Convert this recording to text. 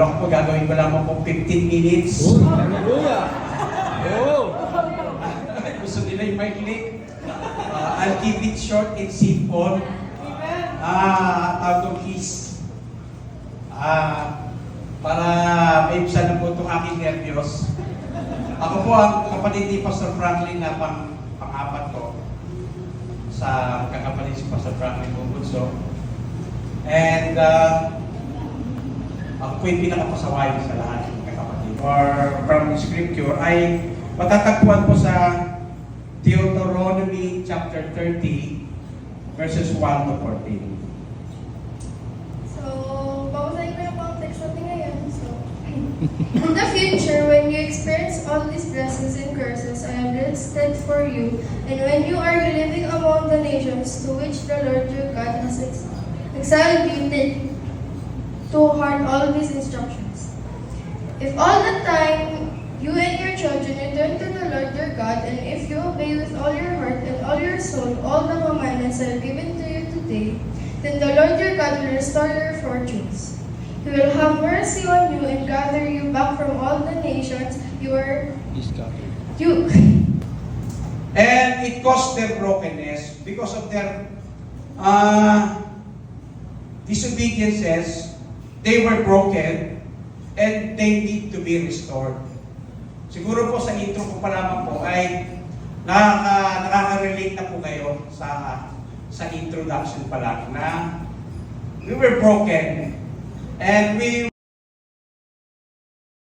Kala ko po gagawin ko lamang po 15 minutes. Oh, hallelujah! Oh! Gusto nila yung maikli. I'll keep it short and simple. Out of his. Para maibsan na po itong aking nervyos. Ako po ang kapatid ni Pastor Franklin na pang-apat ko sa kakapatid si Pastor Franklin Bubunso. And ako po yung pinakapasaway sa lahat ng kakapatid. Or from the scripture ay matatagpuan po sa Deuteronomy chapter 30 verses 1 to 14. So, babasahin ko yung context natin ngayon. So, in the future, when you experience all these blessings and curses I have listed for you, and when you are living among the nations to which the Lord your God has exiled you, take to heart all these instructions. If all the time you and your children return to the Lord your God, and if you obey with all your heart and all your soul all the commandments I have given to you today, then the Lord your God will restore your fortunes. He will have mercy on you and gather you back from all the nations you And it caused their brokenness because of their disobediences. They were broken and they need to be restored. Siguro po sa intro ko pa lamang po ay nakaka-relate na po kayo sa introduction pa lang na we were broken and we